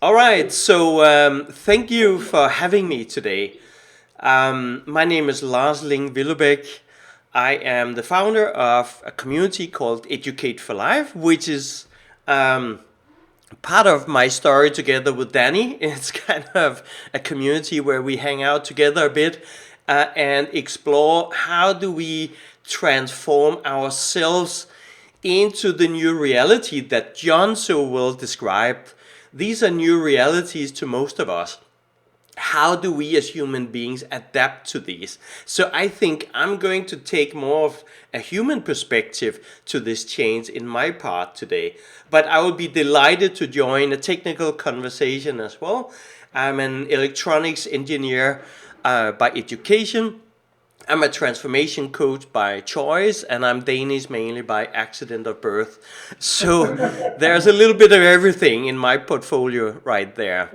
All right, so thank you for having me today. My name is Lars Ling Villebæk. I am the founder of a community called Educate for Life, which is part of my story together with Danny. It's kind of a community where we hang out together a bit and explore how do we transform ourselves into the new reality that John so well described. These are new realities to most of us. How do we as human beings adapt to these? So I think I'm going to take more of a human perspective to this change in my part today. But I will be delighted to join a technical conversation as well. I'm an electronics engineer by education. I'm a transformation coach by choice, and I'm Danish mainly by accident of birth. So there's a little bit of everything in my portfolio right there.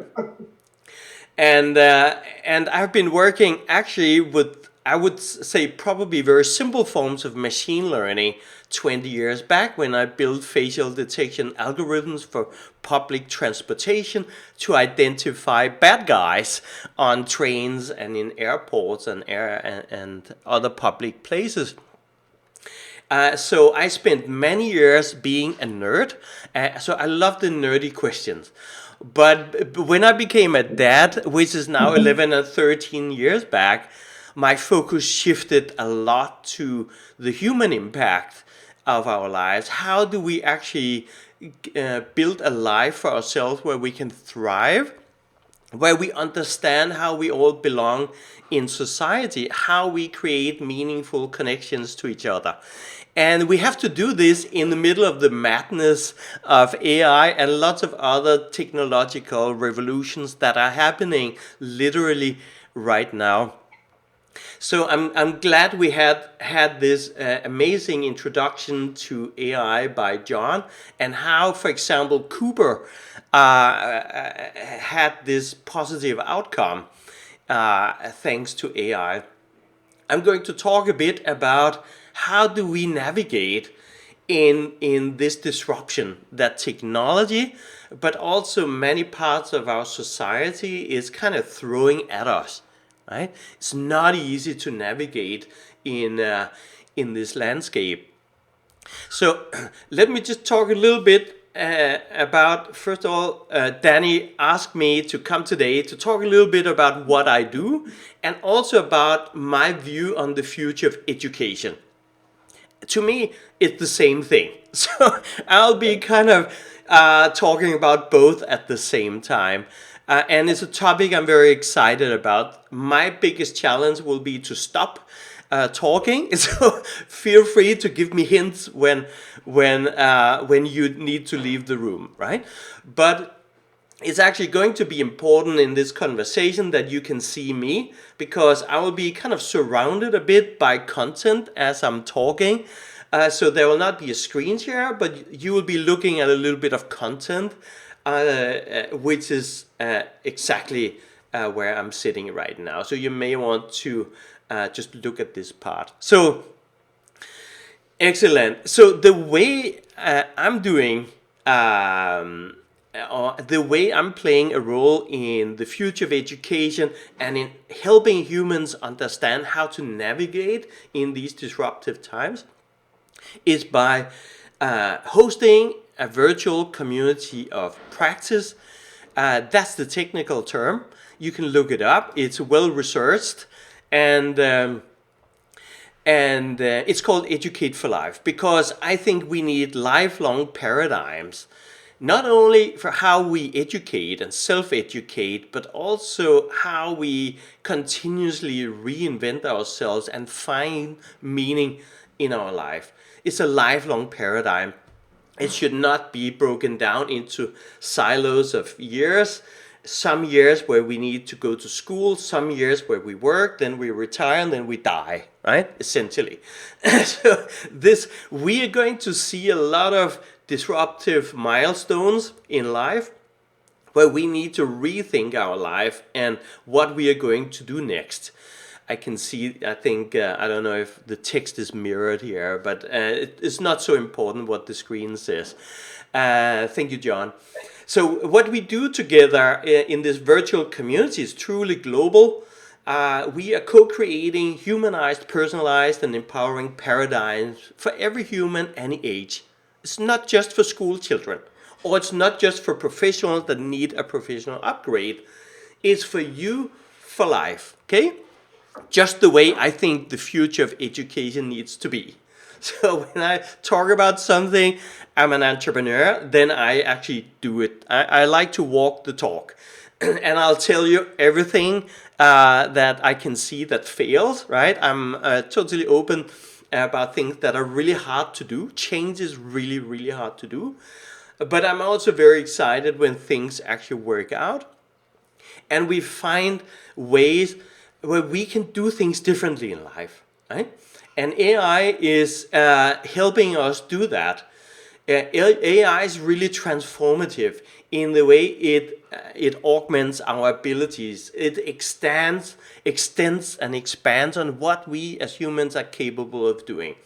And I've been working actually with, I would say, probably very simple forms of machine learning 20 years back when I built facial detection algorithms for public transportation to identify bad guys on trains and in airports and other public places. So I spent many years being a nerd. So I love the nerdy questions. But when I became a dad, which is now 11 and 13 years back, my focus shifted a lot to the human impact of our lives. How do we actually build a life for ourselves where we can thrive, where we understand how we all belong in society, how we create meaningful connections to each other. And we have to do this in the middle of the madness of AI and lots of other technological revolutions that are happening literally right now. So I'm glad we had this amazing introduction to AI by John, and how, for example, Cooper had this positive outcome thanks to AI. I'm going to talk a bit about how do we navigate in this disruption that technology, but also many parts of our society is kind of throwing at us. Right? It's not easy to navigate in this landscape. So let me just talk a little bit about, first of all, Danny asked me to come today to talk a little bit about what I do and also about my view on the future of education. To me, it's the same thing. So I'll be kind of talking about both at the same time. And it's a topic I'm very excited about. My biggest challenge will be to stop talking. So feel free to give me hints when you need to leave the room, right? But it's actually going to be important in this conversation that you can see me, because I will be kind of surrounded a bit by content as I'm talking. So there will not be a screen share, but you will be looking at a little bit of content, which is exactly where I'm sitting right now. So you may want to just look at this part. So excellent. So the way I'm doing, the way I'm playing a role in the future of education and in helping humans understand how to navigate in these disruptive times, is by hosting a virtual community of practice. That's the technical term. You can look it up. It's well researched, and it's called Educate for Life, because I think we need lifelong paradigms, not only for how we educate and self-educate, but also how we continuously reinvent ourselves and find meaning in our life. It's a lifelong paradigm. It should not be broken down into silos of years. Some years where we need to go to school, some years where we work, then we retire, and then we die, right? Essentially. So we are going to see a lot of disruptive milestones in life where we need to rethink our life and what we are going to do next. I can see, I think, I don't know if the text is mirrored here, but it's not so important what the screen says. Thank you, John. So what we do together in this virtual community is truly global. We are co-creating humanized, personalized, and empowering paradigms for every human, any age. It's not just for school children, or it's not just for professionals that need a professional upgrade. It's for you, for life, okay? Just the way I think the future of education needs to be. So when I talk about something, I'm an entrepreneur, then I actually do it. I like to walk the talk. And I'll tell you everything that I can see that fails, right? I'm totally open about things that are really hard to do. Change is really, really hard to do. But I'm also very excited when things actually work out. And we find ways where we can do things differently in life, right? And AI is helping us do that. AI is really transformative in the way it augments our abilities. It extends and expands on what we as humans are capable of doing.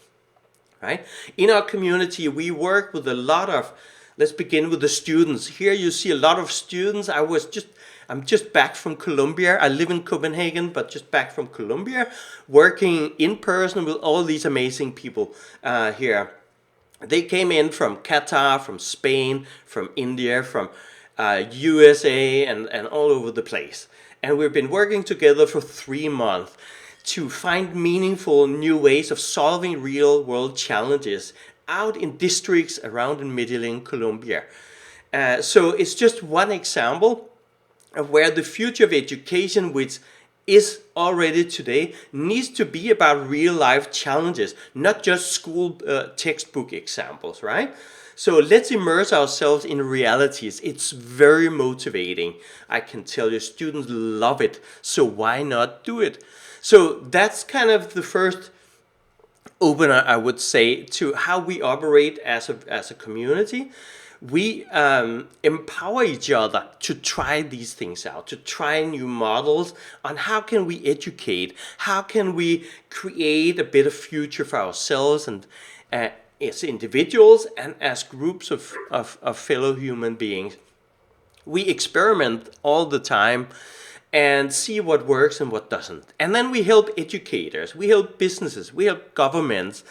Right? In our community, we work with a lot of, let's begin with the students. Here you see a lot of students. I'm just back from Colombia. I live in Copenhagen, but just back from Colombia, working in person with all these amazing people here. They came in from Qatar, from Spain, from India, from USA, and all over the place. And we've been working together for 3 months to find meaningful new ways of solving real world challenges out in districts around in Medellin, Colombia. So it's just one example of where the future of education, which is already today, needs to be about real life challenges, not just school textbook examples, right? So let's immerse ourselves in realities. It's very motivating. I can tell you, students love it. So why not do it? So that's kind of the first opener, I would say, to how we operate as a community. We empower each other to try these things out, to try new models on how can we educate, how can we create a better future for ourselves and as individuals and as groups of fellow human beings. We experiment all the time and see what works and what doesn't. And then we help educators, we help businesses, we help governments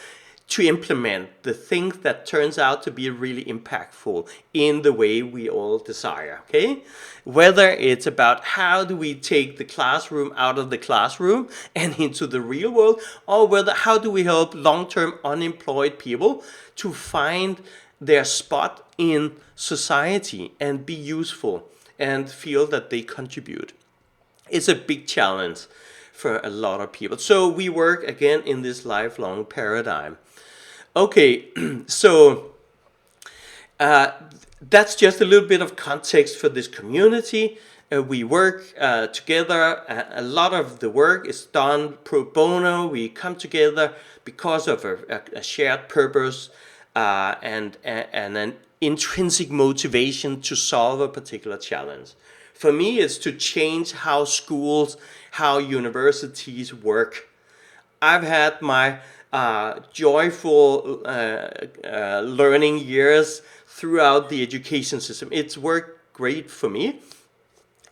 to implement the things that turns out to be really impactful in the way we all desire, okay? Whether it's about how do we take the classroom out of the classroom and into the real world, or whether how do we help long-term unemployed people to find their spot in society and be useful and feel that they contribute. It's a big challenge for a lot of people. So we work again in this lifelong paradigm. Okay, so that's just a little bit of context for this community. We work together. A lot of the work is done pro bono. We come together because of a shared purpose and an intrinsic motivation to solve a particular challenge. For me, it's to change how schools, how universities work. I've had my joyful learning years throughout the education system. It's worked great for me.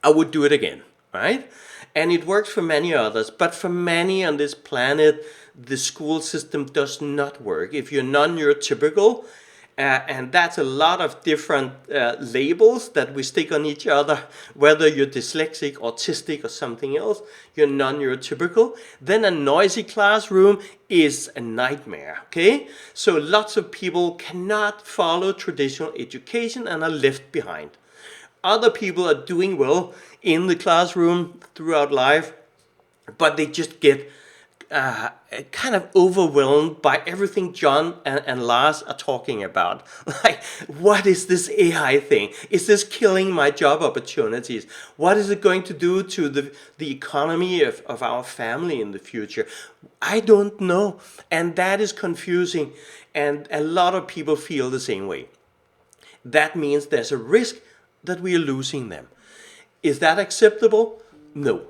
I would do it again, right? And it works for many others, but for many on this planet, the school system does not work. If you're non-neurotypical, and that's a lot of different labels that we stick on each other, whether you're dyslexic, autistic, or something else, you're non-neurotypical, then a noisy classroom is a nightmare, okay? So lots of people cannot follow traditional education and are left behind. Other people are doing well in the classroom throughout life, but they just get kind of overwhelmed by everything John and Lars are talking about. Like, what is this AI thing? Is this killing my job opportunities? What is it going to do to the economy of our family in the future? I don't know. And that is confusing. And a lot of people feel the same way. That means there's a risk that we are losing them. Is that acceptable? No.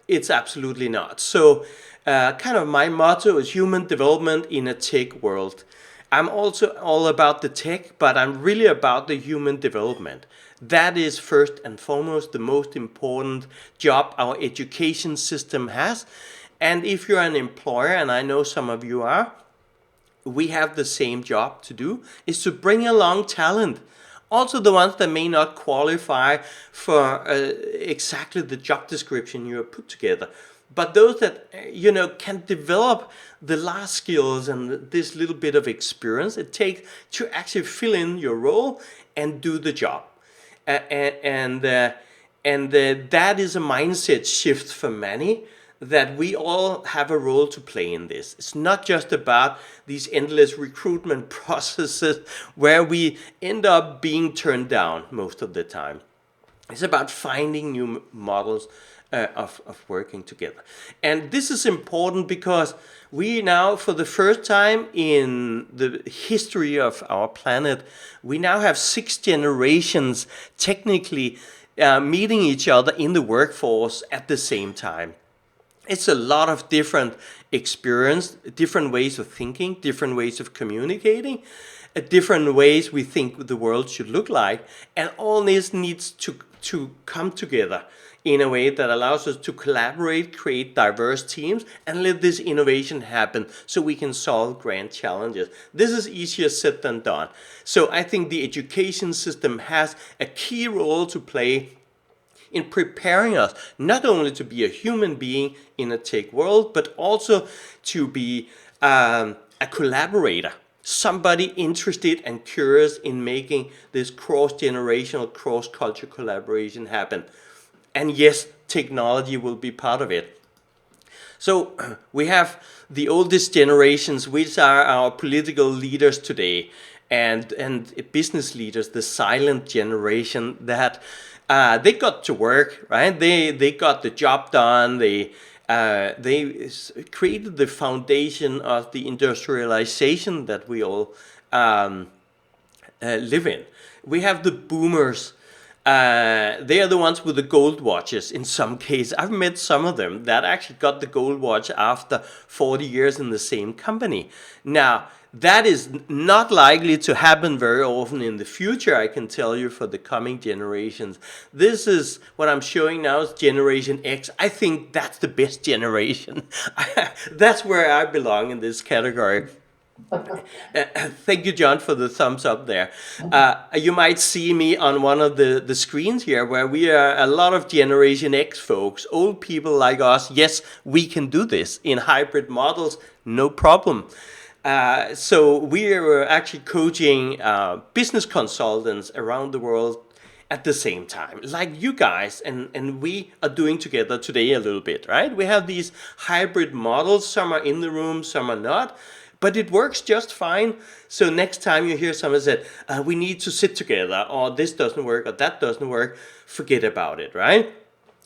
It's absolutely not. So kind of my motto is human development in a tech world. I'm also all about the tech, but I'm really about the human development. That is first and foremost the most important job our education system has. And if you're an employer, and I know some of you are, we have the same job to do, is to bring along talent. Also the ones that may not qualify for exactly the job description you have put together. But those that, can develop the last skills and this little bit of experience it takes to actually fill in your role and do the job. And that is a mindset shift for many, that we all have a role to play in this. It's not just about these endless recruitment processes where we end up being turned down most of the time. It's about finding new models of working together. And this is important because we now, for the first time in the history of our planet, we now have 6 generations technically meeting each other in the workforce at the same time. It's a lot of different experience, different ways of thinking, different ways of communicating, different ways we think the world should look like. And all this needs to come together in a way that allows us to collaborate, create diverse teams, and let this innovation happen so we can solve grand challenges. This is easier said than done. So I think the education system has a key role to play in preparing us not only to be a human being in a tech world, but also to be a collaborator, somebody interested and curious in making this cross-generational, cross-cultural collaboration happen. And yes, technology will be part of it. So we have the oldest generations, which are our political leaders today, and business leaders, the silent generation that they got to work, right? They got the job done. They created the foundation of the industrialization that we all live in. We have the boomers. They are the ones with the gold watches in some case. I've met some of them that actually got the gold watch after 40 years in the same company. Now, that is not likely to happen very often in the future, I can tell you, for the coming generations. This is what I'm showing now is Generation X. I think that's the best generation. That's where I belong in this category. Thank you, John, for the thumbs up there. You might see me on one of the screens here where we are a lot of Generation X folks, old people like us. Yes, we can do this in hybrid models, no problem. So we are actually coaching business consultants around the world at the same time, like you guys, and we are doing together today a little bit, right? We have these hybrid models. Some are in the room, some are not. But it works just fine. So next time you hear someone say, we need to sit together, or this doesn't work, or that doesn't work, forget about it, right?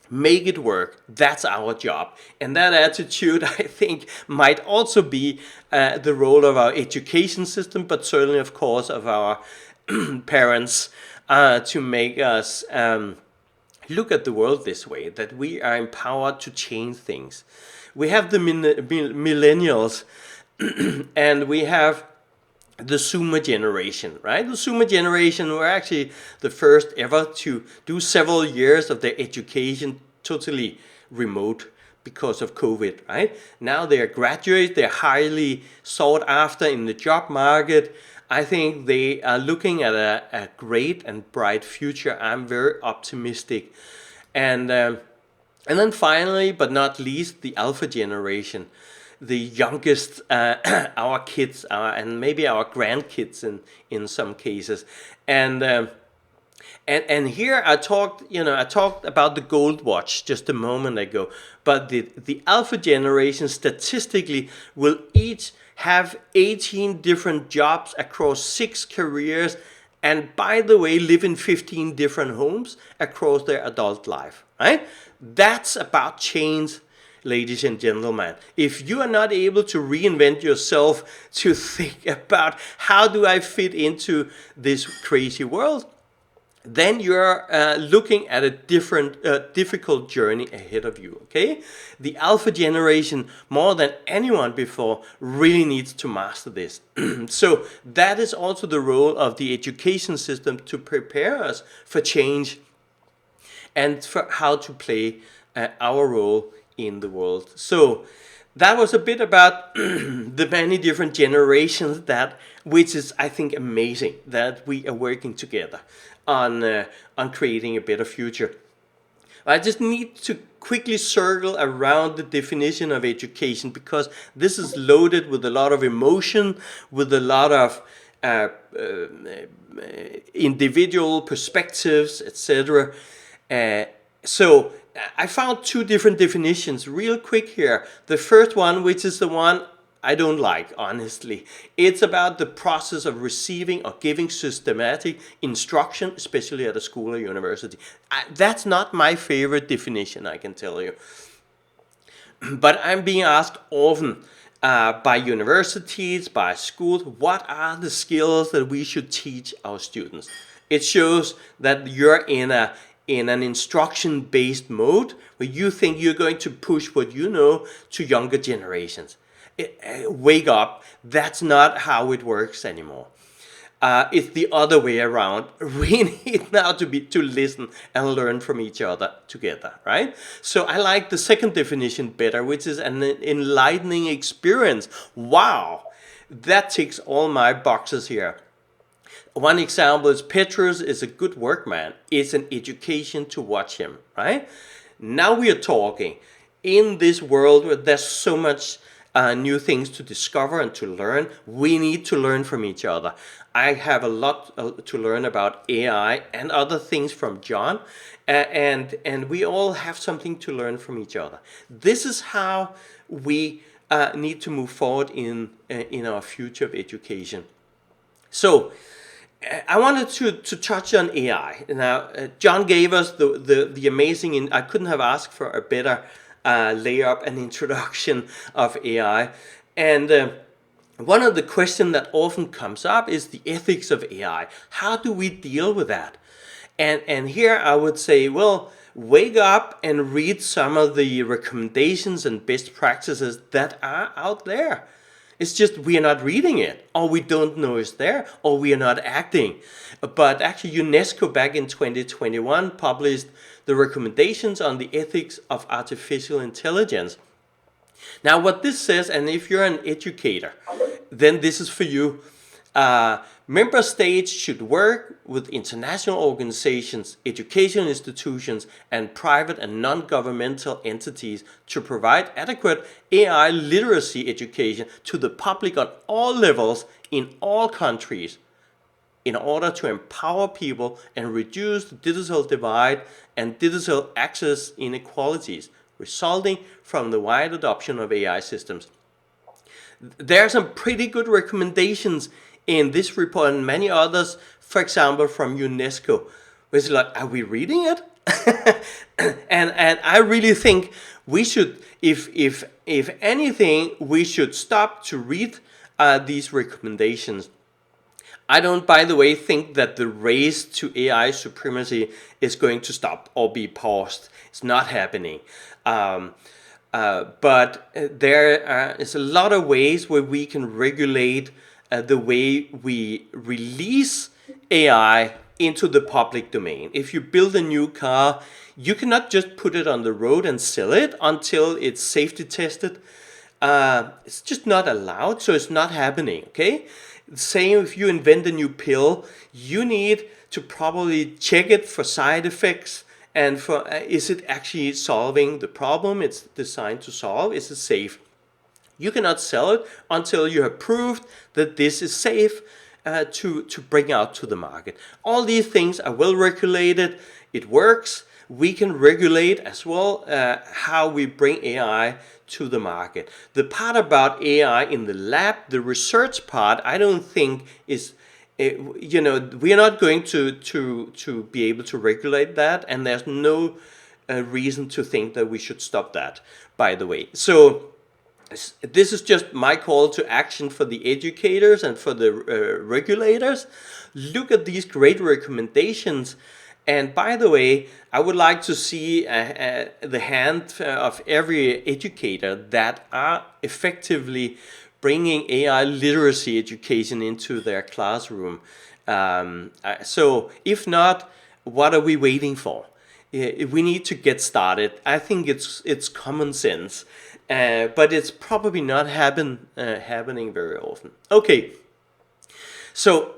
Make it work. That's our job. And that attitude, I think, might also be the role of our education system, but certainly, of course, of our parents to make us look at the world this way, that we are empowered to change things. We have the millennials, and we have the Zoomer generation, right? The Zoomer generation were actually the first ever to do several years of their education totally remote because of COVID, right? Now they are graduates, they're highly sought after in the job market. I think they are looking at a great and bright future. I'm very optimistic. And then finally, but not least, the Alpha generation, the youngest, our kids, and maybe our grandkids in some cases. And here I talked about the gold watch just a moment ago, but the Alpha generation statistically will each have 18 different jobs across 6 careers, and by the way, live in 15 different homes across their adult life, right? That's about change, ladies and gentlemen. If you are not able to reinvent yourself to think about how do I fit into this crazy world, then you're looking at a difficult journey ahead of you, okay? The alpha generation, more than anyone before, really needs to master this. So that is also the role of the education system, to prepare us for change and for how to play our role in the world. So that was a bit about the many different generations, which is, I think, amazing that we are working together on creating a better future. I just need to quickly circle around the definition of education, because this is loaded with a lot of emotion, with a lot of individual perspectives, etc. So I found two different definitions real quick here. The first one, which is the one I don't like, honestly. It's about the process of receiving or giving systematic instruction, especially at a school or university. That's not my favorite definition, I can tell you. But I'm being asked often by universities, by schools, what are the skills that we should teach our students? It shows that you're in an instruction-based mode, where you think you're going to push what you know to younger generations. Wake up, that's not how it works anymore. It's the other way around. We need now to listen and learn from each other together, right? So I like the second definition better, which is an enlightening experience. Wow, that ticks all my boxes here. One example is Petrus is a good workman. It's an education to watch him, right? Now we are talking in this world where there's so much new things to discover and to learn. We need to learn from each other. I have a lot to learn about AI and other things from John, and we all have something to learn from each other. This is how we need to move forward in our future of education. So I wanted to touch on AI. Now, John gave us the amazing, I couldn't have asked for a better layup and introduction of AI. And one of the questions that often comes up is the ethics of AI. How do we deal with that? And here I would say, well, wake up and read some of the recommendations and best practices that are out there. It's just we are not reading it, or we don't know it's there, or we are not acting. But actually UNESCO back in 2021 published the recommendations on the ethics of artificial intelligence. Now what this says, and if you're an educator, then this is for you. Member states should work with international organizations, educational institutions, and private and non-governmental entities to provide adequate AI literacy education to the public on all levels in all countries, in order to empower people and reduce the digital divide and digital access inequalities resulting from the wide adoption of AI systems. There are some pretty good recommendations in this report and many others, for example, from UNESCO. It's like, are we reading it? and I really think we should, if anything, we should stop to read these recommendations. I don't, by the way, think that the race to AI supremacy is going to stop or be paused. It's not happening. But there is a lot of ways where we can regulate the way we release AI into the public domain. If you build a new car, you cannot just put it on the road and sell it until it's safety tested. It's just not allowed, so it's not happening, okay? Same if you invent a new pill, you need to probably check it for side effects and for is it actually solving the problem it's designed to solve? Is it safe? You cannot sell it until you have proved that this is safe to bring out to the market. All these things are well regulated. It works. We can regulate as well how we bring AI to the market. The part about AI in the lab, the research part, I don't think is, we are not going to be able to regulate that, and there's no reason to think that we should stop that, by the way. So This is just my call to action for the educators and for the regulators. Look at these great recommendations. And by the way, I would like to see the hand of every educator that are effectively bringing AI literacy education into their classroom. So if not, what are we waiting for? We need to get started. I think it's common sense, but it's probably not happening very often. Okay, so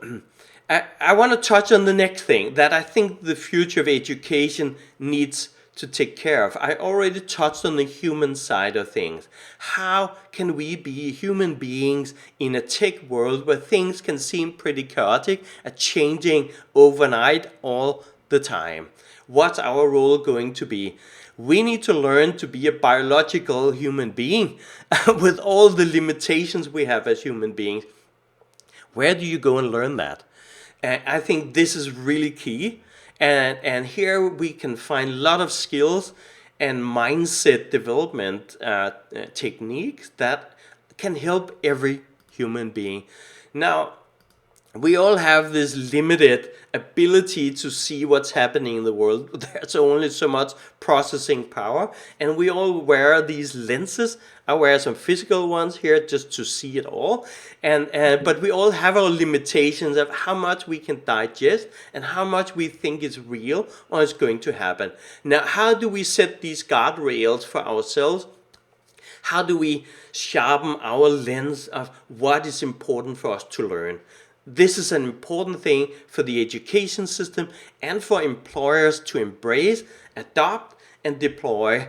I want to touch on the next thing that I think the future of education needs to take care of. I already touched on the human side of things. How can we be human beings in a tech world where things can seem pretty chaotic and changing overnight all the time? What's our role going to be? We need to learn to be a biological human being with all the limitations we have as human beings. Where do you go and learn that? I think this is really key. And here we can find a lot of skills and mindset development techniques that can help every human being. Now, we all have this limited ability to see what's happening in the world. There's only so much processing power, and we all wear these lenses. I wear some physical ones here just to see it all, but we all have our limitations of how much we can digest and how much we think is real or is going to happen. Now, how do we set these guardrails for ourselves? How do we sharpen our lens of what is important for us to learn? This is an important thing for the education system and for employers to embrace, adopt, and deploy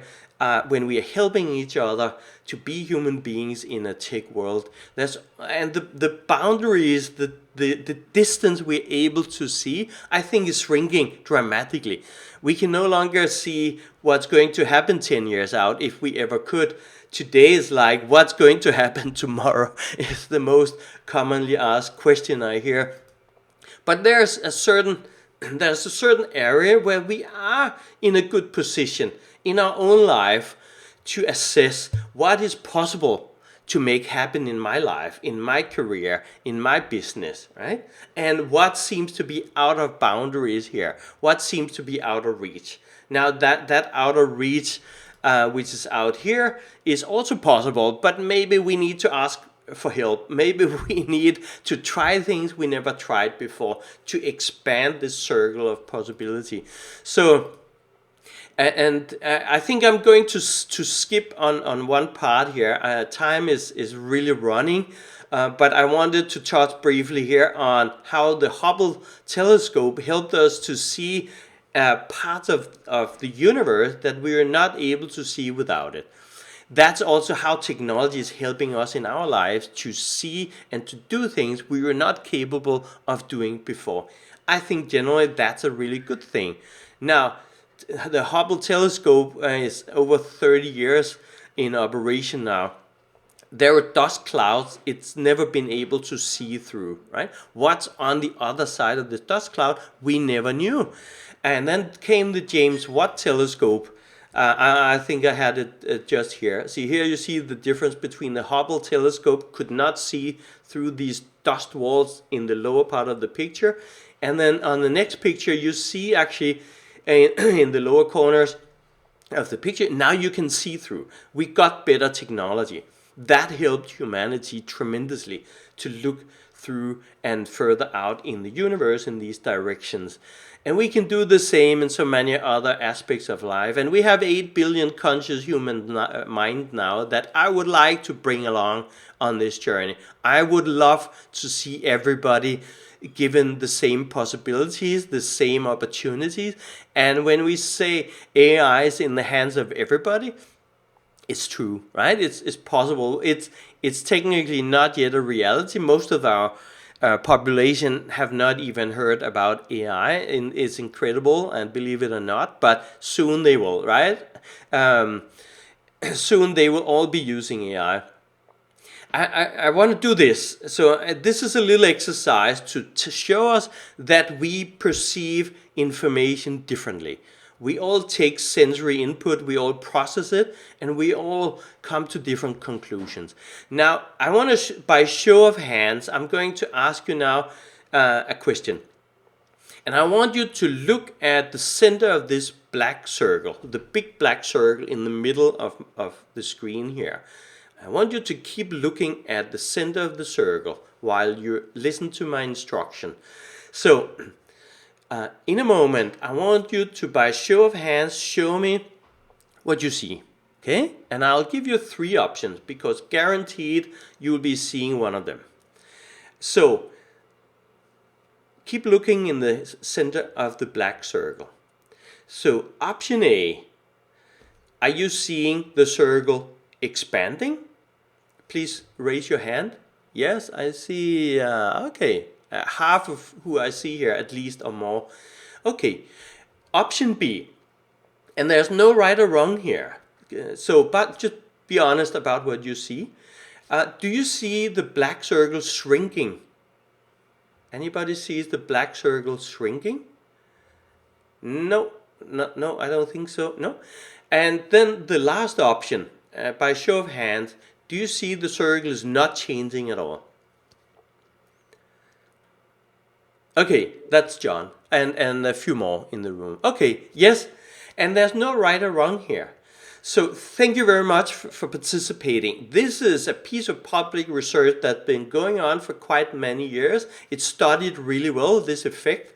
when we are helping each other to be human beings in a tech world. And the boundaries, the distance we're able to see, I think is shrinking dramatically. We can no longer see what's going to happen 10 years out if we ever could. Today is like, what's going to happen tomorrow is the most commonly asked question I hear. But there's a certain area where we are in a good position in our own life to assess what is possible to make happen in my life, in my career, in my business, right? And what seems to be out of boundaries here, what seems to be out of reach. Now that out of reach, which is out here, is also possible, but maybe we need to ask for help. Maybe we need to try things we never tried before to expand this circle of possibility. So, I think I'm going to skip on one part here. Time is really running, but I wanted to touch briefly here on how the Hubble telescope helped us to see parts of the universe that we are not able to see without it. That's also how technology is helping us in our lives to see and to do things we were not capable of doing before. I think generally that's a really good thing. Now, the Hubble telescope is over 30 years in operation now. There are dust clouds it's never been able to see through, right? What's on the other side of the dust cloud, we never knew. And then came the James Watt telescope. I think I had it just here. See, here you see the difference between the Hubble telescope could not see through these dust walls in the lower part of the picture. And then on the next picture, you see actually in the lower corners of the picture, now you can see through. We got better technology. That helped humanity tremendously to look through and further out in the universe in these directions. And we can do the same in so many other aspects of life. And we have 8 billion conscious human mind now that I would like to bring along on this journey. I would love to see everybody given the same possibilities, the same opportunities. And when we say AI is in the hands of everybody, it's true, right? It's possible. It's technically not yet a reality. Most of our population have not even heard about AI, and it's incredible, and believe it or not, but soon they will, right? Soon they will all be using AI. I want to do this. So this is a little exercise to show us that we perceive information differently. We all take sensory input, we all process it, and we all come to different conclusions. Now, I want to, by show of hands, I'm going to ask you now a question. And I want you to look at the center of this black circle, the big black circle in the middle of the screen here. I want you to keep looking at the center of the circle while you listen to my instruction. So, in a moment, I want you to, by show of hands, show me what you see. Okay? And I'll give you 3 options because guaranteed you'll be seeing one of them. So, keep looking in the center of the black circle. So, option A, are you seeing the circle expanding? Please raise your hand. Yes, I see, okay, half of who I see here at least or more. Okay, option B, and there's no right or wrong here. So, but just be honest about what you see. Do you see the black circle shrinking? Anybody sees the black circle shrinking? No, no, I don't think so. No. And then the last option, by show of hands, do you see the circle is not changing at all? Okay, that's John, and a few more in the room. Okay, yes, and there's no right or wrong here. So thank you very much for participating. This is a piece of public research that's been going on for quite many years. It's studied really well, this effect.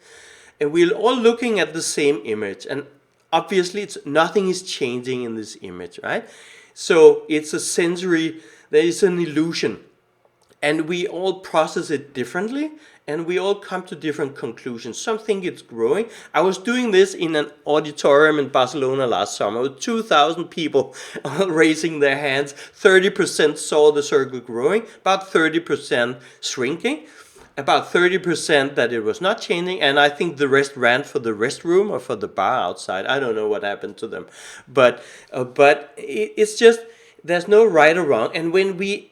And we're all looking at the same image. And obviously, nothing is changing in this image, right? So it's a sensory, there is an illusion. And we all process it differently, and we all come to different conclusions. Some think it's growing. I was doing this in an auditorium in Barcelona last summer with 2,000 people raising their hands. 30% saw the circle growing, about 30% shrinking, about 30% that it was not changing, and I think the rest ran for the restroom or for the bar outside. I don't know what happened to them. But it's just, there's no right or wrong. And when we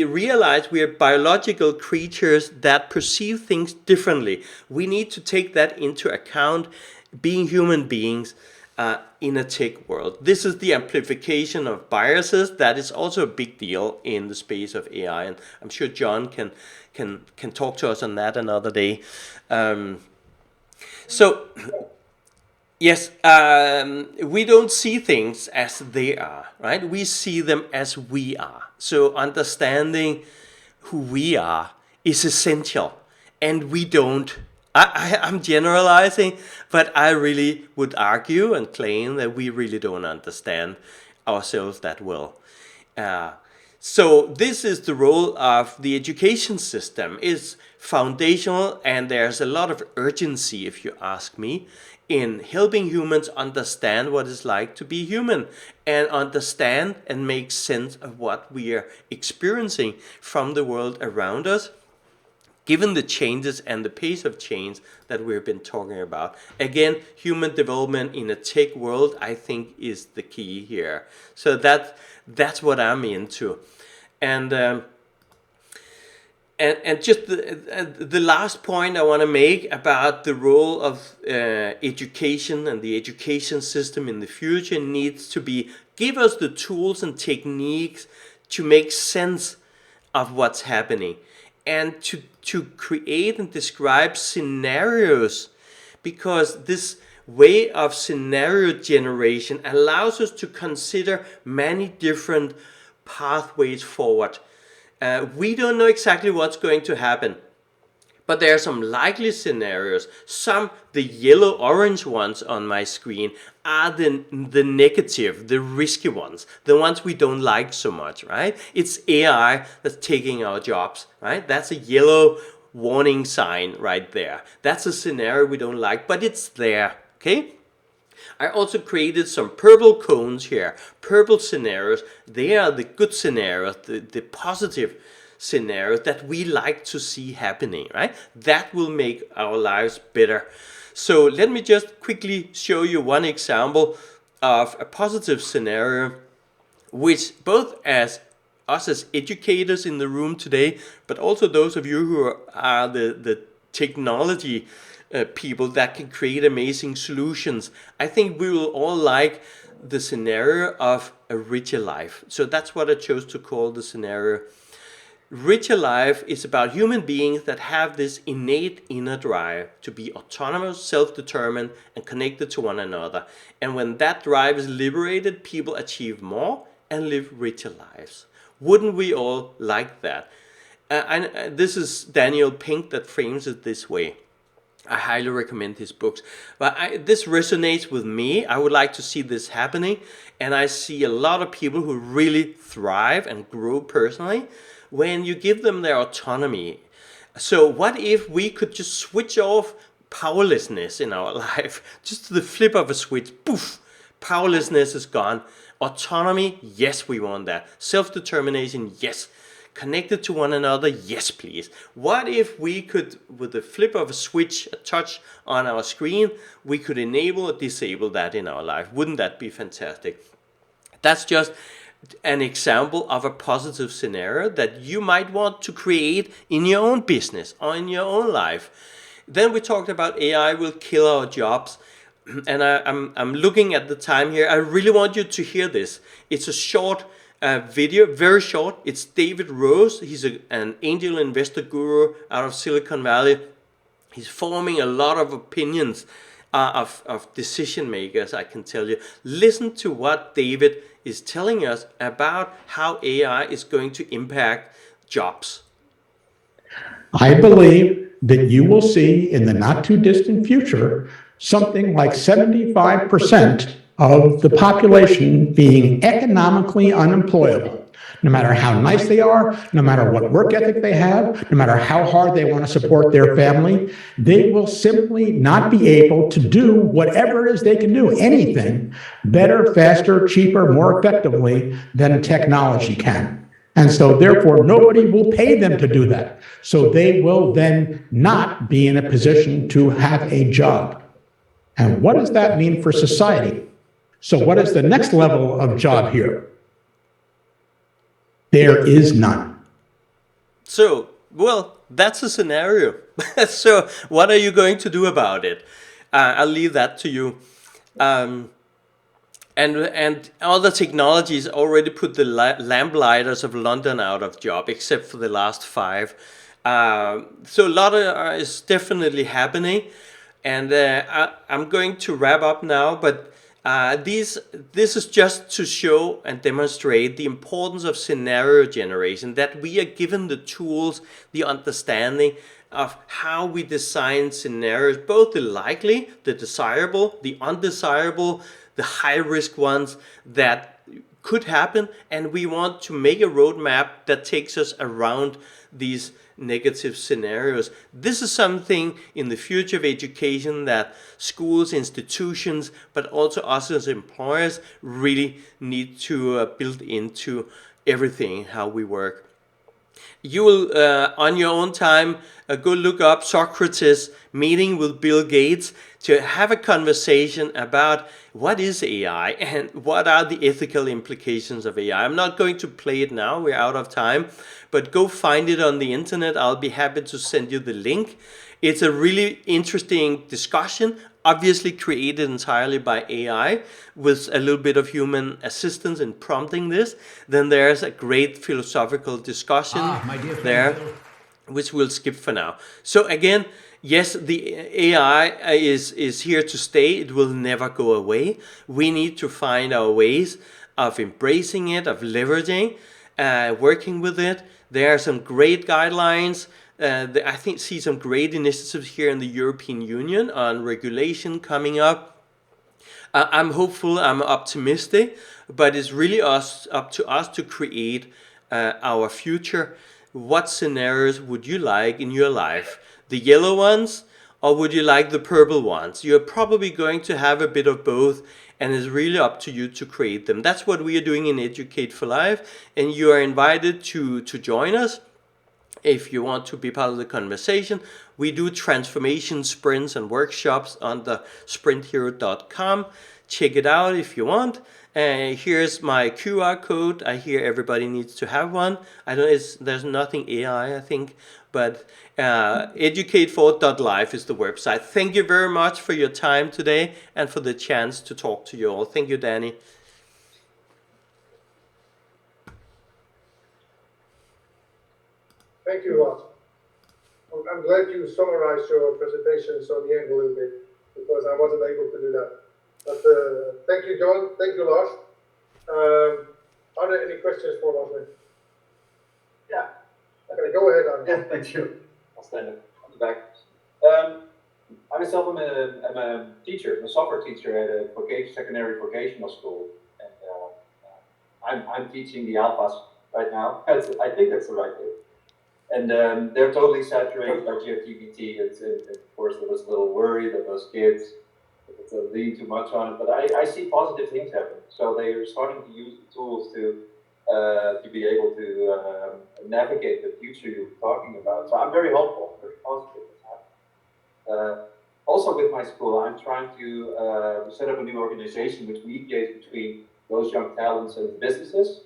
realize we are biological creatures that perceive things differently, we need to take that into account, being human beings in a tech world. This is the amplification of biases. That is also a big deal in the space of AI, and I'm sure John can talk to us on that another day. So yes, we don't see things as they are, right? We see them as we are. So understanding who we are is essential, and we don't. I'm generalizing, but I really would argue and claim that we really don't understand ourselves that well. So this is the role of the education system. It's foundational, and there's a lot of urgency, if you ask me, in helping humans understand what it's like to be human and understand and make sense of what we are experiencing from the world around us, given the changes and the pace of change that we've been talking about. Again, human development in a tech world, I think, is the key here. So that's what I'm into. And just the last point I want to make about the role of education and the education system in the future needs to be, give us the tools and techniques to make sense of what's happening, and to create and describe scenarios, because this way of scenario generation allows us to consider many different pathways forward. We don't know exactly what's going to happen, but there are some likely scenarios. The yellow-orange ones on my screen are the negative, the risky ones, the ones we don't like so much, right? It's AI that's taking our jobs, right? That's a yellow warning sign right there. That's a scenario we don't like, but it's there, okay? I also created some purple cones here, purple scenarios. They are the good scenarios, the positive scenarios that we like to see happening, right? That will make our lives better. So let me just quickly show you one example of a positive scenario, which both as us as educators in the room today, but also those of you who are the technology people that can create amazing solutions. I think we will all like the scenario of a richer life. So that's what I chose to call the scenario. Richer life is about human beings that have this innate inner drive to be autonomous, self-determined, and connected to one another. And when that drive is liberated, people achieve more and live richer lives. Wouldn't we all like that? And this is Daniel Pink that frames it this way. I highly recommend his books. But this resonates with me. I would like to see this happening. And I see a lot of people who really thrive and grow personally when you give them their autonomy. So what if we could just switch off powerlessness in our life? Just the flip of a switch, poof, powerlessness is gone. Autonomy, yes, we want that. Self-determination, yes. Connected to one another, yes please. What if we could, with the flip of a switch, a touch on our screen, we could enable or disable that in our life? Wouldn't that be fantastic? That's just an example of a positive scenario that you might want to create in your own business or in your own life. Then we talked about AI will kill our jobs. And I'm looking at the time here. I really want you to hear this. It's a short video, very short. It's David Rose. He's an angel investor guru out of Silicon Valley. He's forming a lot of opinions of decision makers, I can tell you. Listen to what David is telling us about how AI is going to impact jobs. I believe that you will see in the not too distant future something like 75% of the population being economically unemployable. No matter how nice they are, no matter what work ethic they have, no matter how hard they want to support their family, they will simply not be able to do whatever it is they can do, anything, better, faster, cheaper, more effectively than technology can. And so therefore, nobody will pay them to do that. So they will then not be in a position to have a job. And what does that mean for society? So what is the next level of job here? There is none. So, well, that's a scenario. So what are you going to do about it? I'll leave that to you. And other technologies already put the lamplighters of London out of job, except for the last 5. So a lot is definitely happening. And I'm going to wrap up now, but this is just to show and demonstrate the importance of scenario generation, that we are given the tools, the understanding of how we design scenarios, both the likely, the desirable, the undesirable, the high-risk ones that could happen, and we want to make a roadmap that takes us around these negative scenarios. This is something in the future of education that schools, institutions, but also us as employers really need to build into everything, how we work. You will, on your own time, go look up Socrates meeting with Bill Gates to have a conversation about what is AI and what are the ethical implications of AI. I'm not going to play it now, we're out of time, but go find it on the internet. I'll be happy to send you the link. It's a really interesting discussion, obviously created entirely by AI with a little bit of human assistance in prompting this. Then there's a great philosophical discussion there, which we'll skip for now. So again, yes, the AI is here to stay. It will never go away. We need to find our ways of embracing it, of leveraging, working with it. There are some great guidelines. I think see some great initiatives here in the European Union on regulation coming up. I'm hopeful, I'm optimistic, but it's really up to us to create our future. What scenarios would you like in your life? The yellow ones, or would you like the purple ones? You're probably going to have a bit of both, and it's really up to you to create them. That's what we are doing in Educate for Life, and you are invited to join us. If you want to be part of the conversation, we do transformation sprints and workshops on the sprinthero.com. Check it out if you want. Here's my QR code. I hear everybody needs to have one. I don't. There's nothing AI, I think, but Educatefor.Life is the website. Thank you very much for your time today and for the chance to talk to you all. Thank you, Danny. Thank you, Lars. I'm glad you summarized your presentation so the end a little bit, because I wasn't able to do that. But thank you, John. Thank you, Lars. Are there any questions for Lars? Yeah. Okay, go ahead, Arne. Yeah, thank you. I'll stand up on the back. I myself am a teacher, a software teacher at a secondary vocational school, and I'm teaching the alphas right now. I think that's the right thing. And they're totally saturated by ChatGPT. And of course, there was a little worry that those kids would lean too much on it. But I see positive things happen. So they are starting to use the tools to be able to navigate the future you were talking about. So I'm very hopeful, very positive what's happening. Also with my school, I'm trying to set up a new organization which mediates between those young talents and businesses.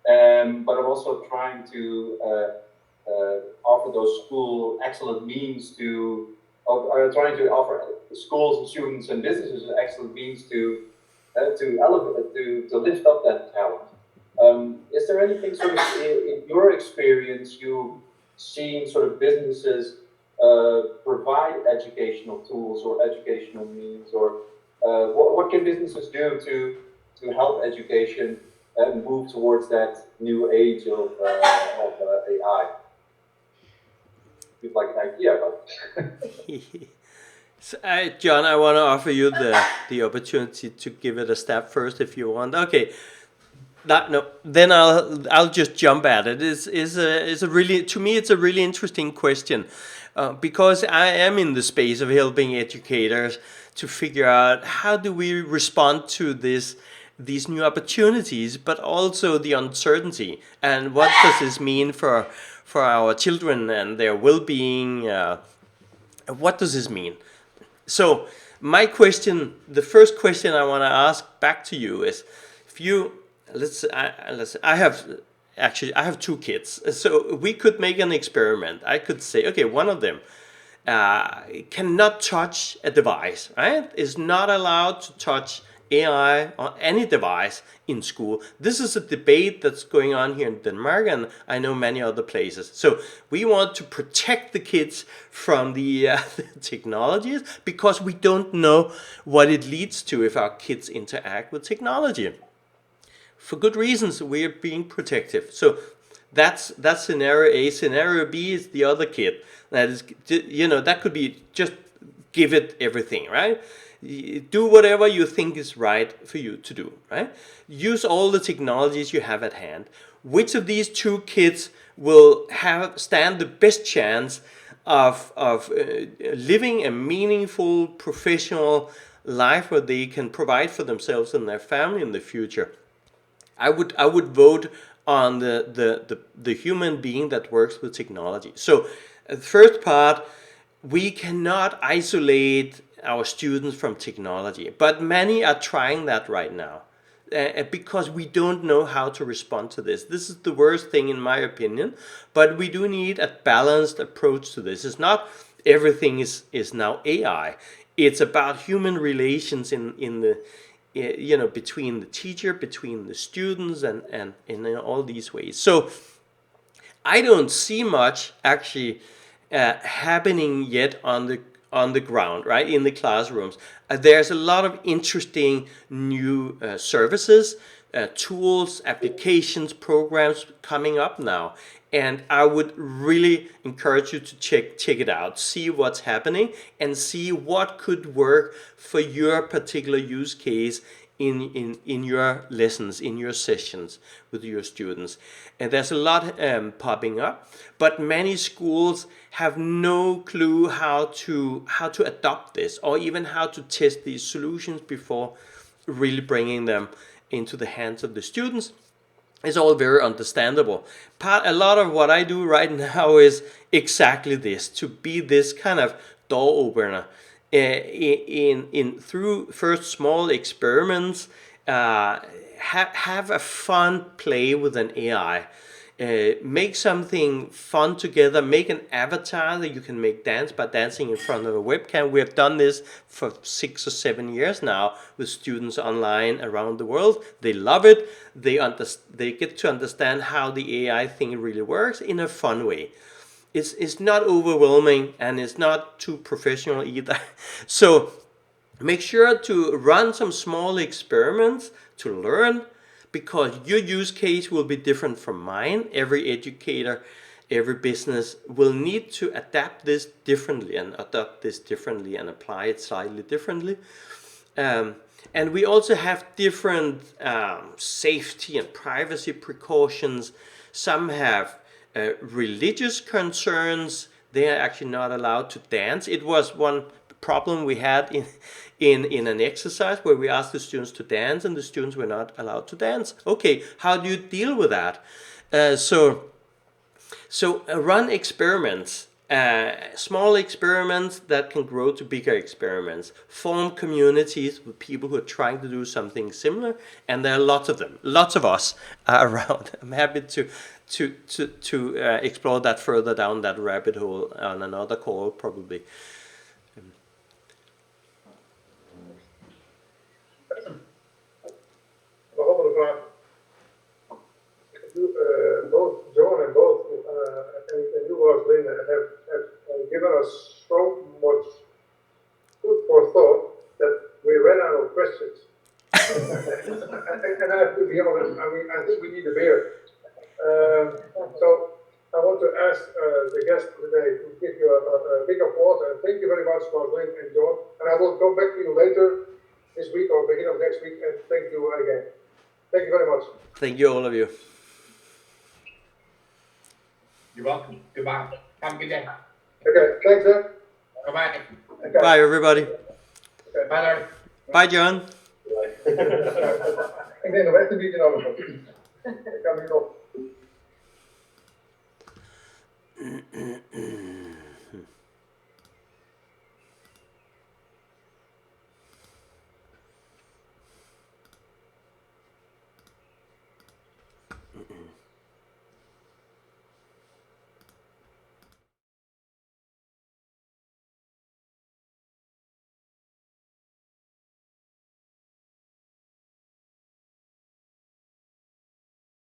But I'm also trying to offer those school excellent means to, trying to offer schools and students and businesses excellent means to elevate, to lift up that talent. Is there anything sort of in your experience you've seen sort of businesses provide educational tools or educational means, or what can businesses do to help education and move towards that new age of AI? Like an idea, but So, John, I want to offer you the opportunity to give it a step first if you want. Okay, no, then I'll just jump at it. Is a really, to me it's a really interesting question, because I am in the space of helping educators to figure out how do we respond to these new opportunities, but also the uncertainty, and what does this mean for our children and their well-being. What does this mean? So my question, the first question I want to ask back to you is, if you I have two kids, so we could make an experiment. I could say, okay, one of them cannot touch a device, right? Is not allowed to touch AI or any device in school. This is a debate that's going on here in Denmark, and I know many other places. So we want to protect the kids from the technologies, because we don't know what it leads to if our kids interact with technology. For good reasons, we are being protective. So that's scenario A. Scenario B is the other kid. That is, that could be just give it everything, right? Do whatever you think is right for you to do, right? Use all the technologies you have at hand. Which of these two kids will stand the best chance of living a meaningful professional life where they can provide for themselves and their family in the future? I would vote on the human being that works with technology. So the first part, we cannot isolate our students from technology, but many are trying that right now, because we don't know how to respond to this. This is the worst thing in my opinion, but we do need a balanced approach to this. It's not everything is now AI. It's about human relations in the between the teacher, between the students, and in all these ways. So I don't see much actually happening yet on the ground, right, in the classrooms. There's a lot of interesting new services, tools, applications, programs coming up now. And I would really encourage you to check it out, see what's happening, and see what could work for your particular use case in your lessons, in your sessions with your students. And there's a lot popping up, but many schools have no clue how to adopt this, or even how to test these solutions before really bringing them into the hands of the students. It's all very understandable. A lot of what I do right now is exactly this, to be this kind of door opener through first small experiments. Have a fun play with an AI, Make something fun together. Make an avatar that you can make dance by dancing in front of a webcam. We have done this for 6 or 7 years now with students online around the world. They love it. They get to understand how the AI thing really works in a fun way. It's not overwhelming and it's not too professional either. So make sure to run some small experiments to learn, because your use case will be different from mine. Every educator, every business will need to adapt this differently and adopt this differently and apply it slightly differently. And we also have different safety and privacy precautions. Some have religious concerns. They are actually not allowed to dance. It was one problem we had in an exercise where we asked the students to dance and the students were not allowed to dance. Okay, how do you deal with that? So run experiments, small experiments that can grow to bigger experiments. Form communities with people who are trying to do something similar, and there are lots of them. Lots of us are around. I'm happy to explore that further down that rabbit hole on another call probably. Both John and and you, Roslyn, have given us so much food for thought that we ran out of questions. and I have to be honest, I think we need a beer. So I want to ask the guests today to give you a big applause and thank you very much, Roslyn and John. And I will come back to you later this week or beginning of next week and thank you again. Thank you very much. Thank you, all of you. You're welcome. Goodbye. Have a good day. Okay, thanks, sir. Bye-bye. Okay. Bye, everybody. Okay. Bye, Larry. Bye, John. Ik denk nog echt een beetje nodig. Ik kan niet op.